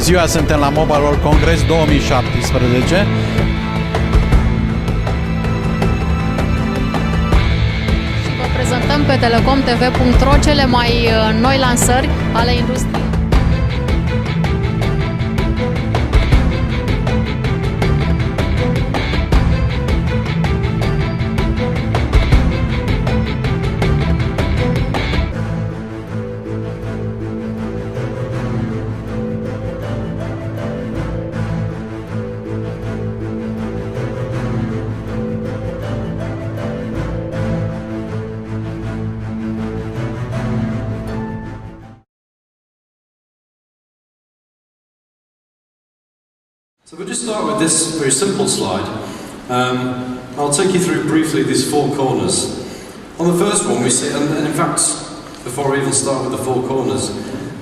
ziua, suntem la Mobile World Congress 2017. Vă prezentăm pe telecomtv.ro cele mai noi lansări ale industriei. So we'll just start with this very simple slide. I'll take you through briefly these four corners. On the first one we see, and in fact, before I even start with the four corners,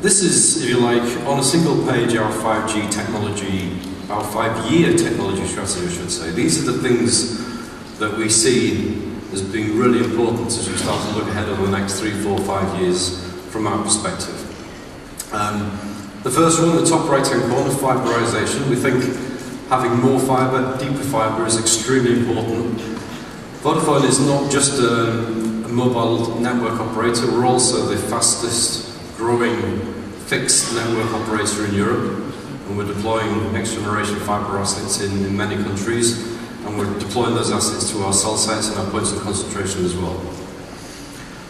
this is, if you like, on a single page our 5G technology, our 5-year technology strategy, I should say. These are the things that we see as being really important as we start to look ahead over the next 3, 4, 5 years from our perspective. The first one, the top right-hand corner, fiberization. We think having more fiber, deeper fiber is extremely important. Vodafone is not just a mobile network operator, we're also the fastest growing fixed network operator in Europe, and we're deploying next generation fiber assets in many countries, and we're deploying those assets to our cell sites and our points of concentration as well.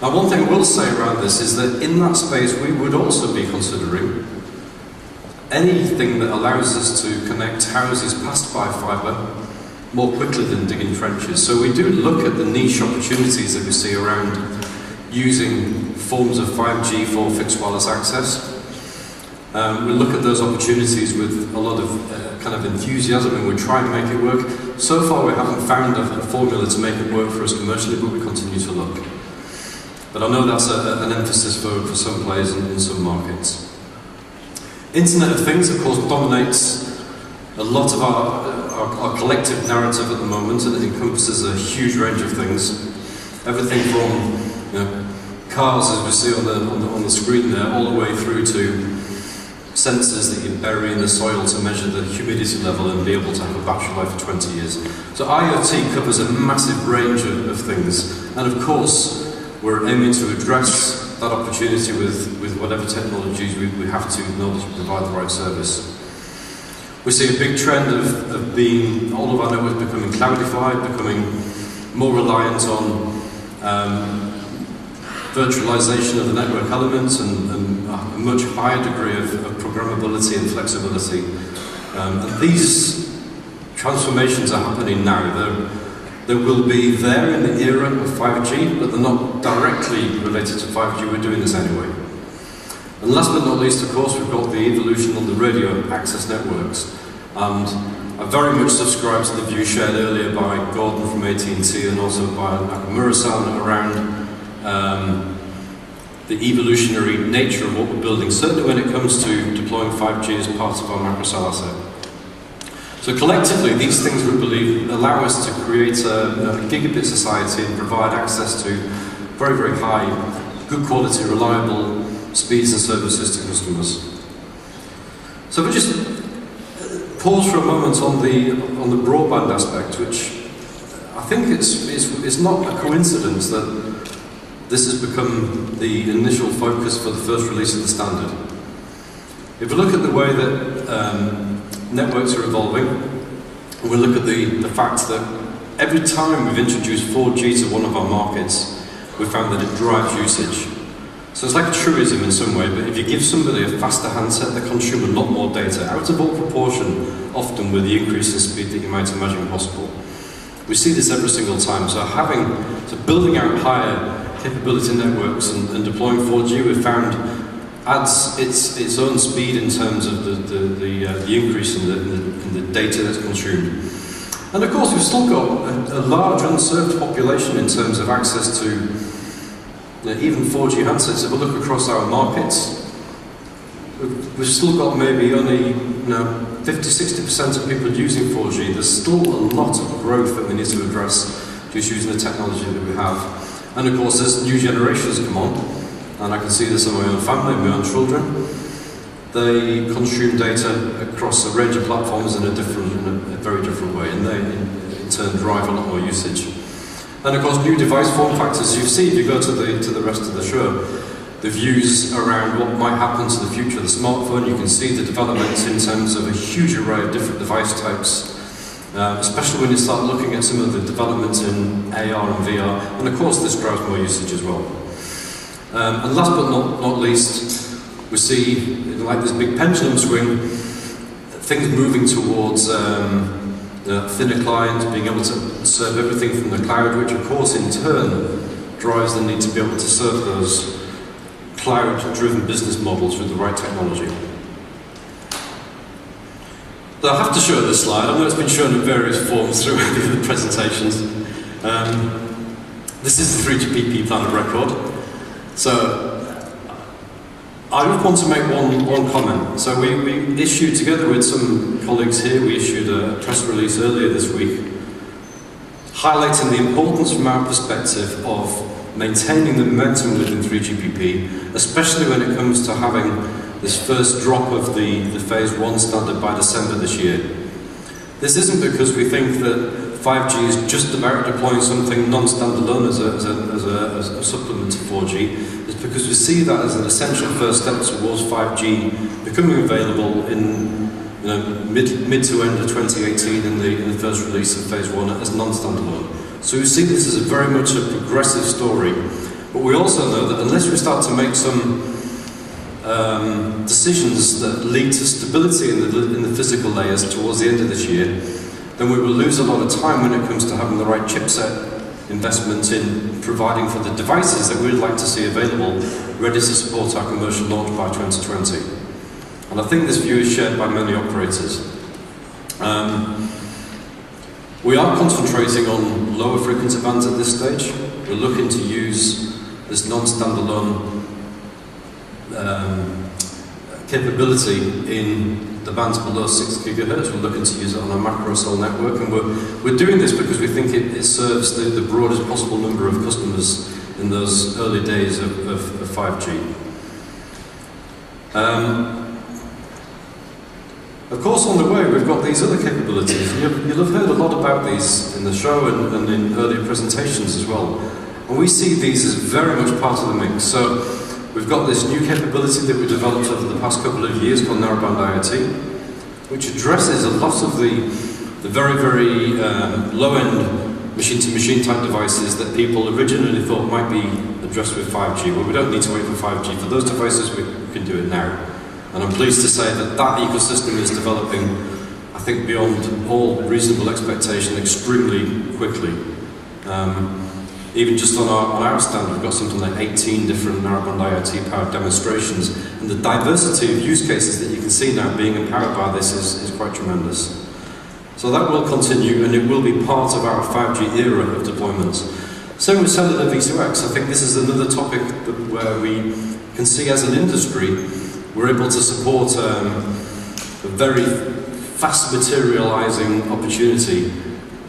Now, one thing I will say around this is that in that space we would also be considering anything that allows us to connect houses passed by fibre more quickly than digging trenches. So we do look at the niche opportunities that we see around using forms of 5G for fixed wireless access. We look at those opportunities with a lot of kind of enthusiasm, and we try and make it work. So far we haven't found a formula to make it work for us commercially, but we continue to look. But I know that's an emphasis for some players in some markets. Internet of Things, of course, dominates a lot of our collective narrative at the moment, and it encompasses a huge range of things. Everything from cars, as we see on the screen there, all the way through to sensors that you bury in the soil to measure the humidity level and be able to have a battery life for 20 years. So IoT covers a massive range of things, and of course we're aiming to address that opportunity with whatever technologies we have to in order to provide the right service. We see a big trend of being, all of our networks becoming cloudified, becoming more reliant on virtualization of the network elements and a much higher degree of programmability and flexibility. And these transformations are happening now. They will be there in the era of 5G, but they're not directly related to 5G. We're doing this anyway. And last but not least, of course, we've got the evolution on the radio access networks. And I very much subscribe to the view shared earlier by Gordon from AT&T and also by Nakamura-san around the evolutionary nature of what we're building, certainly when it comes to deploying 5G as part of our macrocell asset. So collectively, these things, we believe, allow us to create a gigabit society and provide access to very, very high, good quality, reliable speeds and services to customers. So we just pause for a moment on the broadband aspect, which I think it's not a coincidence that this has become the initial focus for the first release of the standard. If we look at the way that networks are evolving, and we look at the fact that every time we've introduced 4G to one of our markets, we found that it drives usage. So it's like a truism in some way, but if you give somebody a faster handset, they consume a lot more data, out of all proportion, often with the increase in speed that you might imagine possible. We see this every single time. So building out higher capability networks and deploying 4G, we've found adds its own speed in terms of the increase in the data that's consumed. And of course, we've still got a large unserved population in terms of access to even 4G handsets. If we look across our markets, we've still got maybe only 50–60% of people using 4G. There's still a lot of growth that we need to address just using the technology that we have. And of course, as new generations come on, and I can see this in my own family, my own children, they consume data across a range of platforms in a very different way, and they in turn drive a lot more usage. And of course, new device form factors. You see, if you go to the rest of the show, the views around what might happen to the future of the smartphone. You can see the developments in terms of a huge array of different device types, especially when you start looking at some of the developments in AR and VR, and of course this drives more usage as well. And last but not least, we see, like this big pendulum swing, things moving towards thinner clients, being able to serve everything from the cloud, which of course in turn drives the need to be able to serve those cloud-driven business models with the right technology. So I have to show this slide. I know it's been shown in various forms throughout the other presentations. This is the 3GPP plan of record. So I just want to make one comment. So we issued, together with some colleagues here, we issued a press release earlier this week highlighting the importance from our perspective of maintaining the momentum within 3GPP, especially when it comes to having this first drop of the phase 1 standard by December this year. This isn't because we think that 5G is just about deploying something non-standalone as a supplement to 4G. It's because we see that as an essential first step towards 5G becoming available in mid to end of 2018 in the first release of phase 1 as non-standalone. So we see this as very much a progressive story, but we also know that unless we start to make some decisions that lead to stability in the physical layers towards the end of this year, then we will lose a lot of time when it comes to having the right chipset investment in providing for the devices that we'd like to see available, ready to support our commercial launch by 2020. And I think this view is shared by many operators. We are concentrating on lower frequency bands at this stage. We're looking to use this non-standalone capability in the bands below 6 GHz. We're looking to use it on a macro cell network, and we're doing this because we think it serves the broadest possible number of customers in those early days of 5G. Of course, on the way, we've got these other capabilities. You'll have heard a lot about these in the show and in earlier presentations as well. And we see these as very much part of the mix. So we've got this new capability that we developed over the past couple of years called narrowband IoT, which addresses a lot of the very, very low-end machine-to-machine type devices that people originally thought might be addressed with 5G. Well, we don't need to wait for 5G. For those devices, we can do it now. And I'm pleased to say that that ecosystem is developing, I think, beyond all reasonable expectation extremely quickly. Even just on our stand, we've got something like 18 different narrowband IoT powered demonstrations, and the diversity of use cases that you can see now being empowered by this is quite tremendous. So that will continue, and it will be part of our 5G era of deployments. Same with cellular V2X. I think this is another topic where we can see as an industry we're able to support a very fast materializing opportunity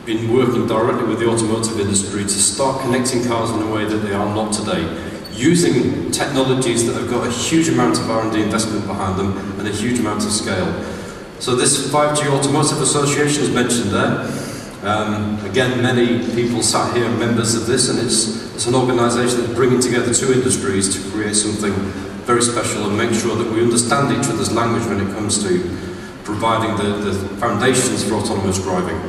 in working directly with the automotive industry to start connecting cars in a way that they are not today, using technologies that have got a huge amount of R&D investment behind them and a huge amount of scale. So this 5G Automotive Association is mentioned there. Again, many people sat here are members of this, and it's an organisation that's bringing together two industries to create something very special and make sure that we understand each other's language when it comes to providing the foundations for autonomous driving.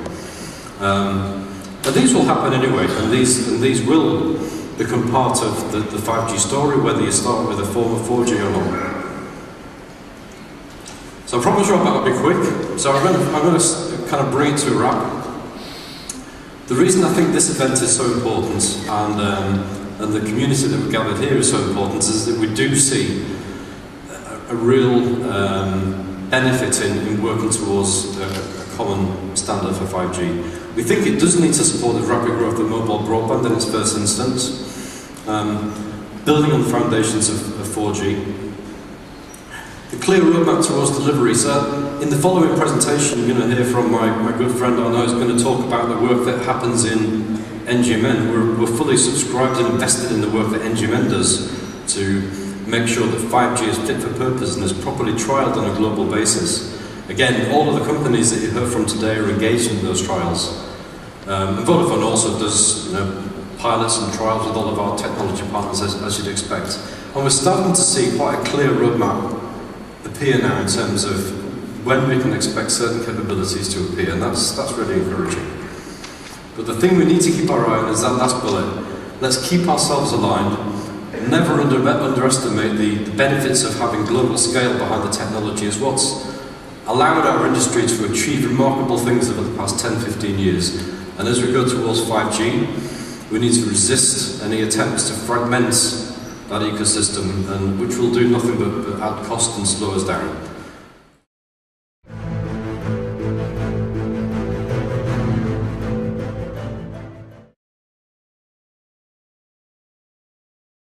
And these will happen anyway, and these will become part of the 5G story, whether you start with a form of 4G or not. So I promise you I'll be quick. So I'm going to kind of bring it to a wrap. The reason I think this event is so important and the community that we've gathered here is so important is that we do see a real benefit in working towards a common standard for 5G. We think it does need to support the rapid growth of mobile broadband in its first instance, building on the foundations of 4G. The clear roadmap towards delivery. So in the following presentation, you're going to hear from my good friend Arnaud, who's going to talk about the work that happens in NGMN. We're fully subscribed and invested in the work that NGMN does to make sure that 5G is fit for purpose and is properly trialled on a global basis. Again, all of the companies that you heard from today are engaged in those trials. And Vodafone also does pilots and trials with all of our technology partners, as you'd expect. And we're starting to see quite a clear roadmap appear now in terms of when we can expect certain capabilities to appear, and that's really encouraging. But the thing we need to keep our eye on is that last bullet. Let's keep ourselves aligned, never underestimate the benefits of having global scale behind the technology as what's allowed our industry to achieve remarkable things over the past 10-15 years. And as we go towards 5G, we need to resist any attempts to fragment that ecosystem, and which will do nothing but add cost and slow us down.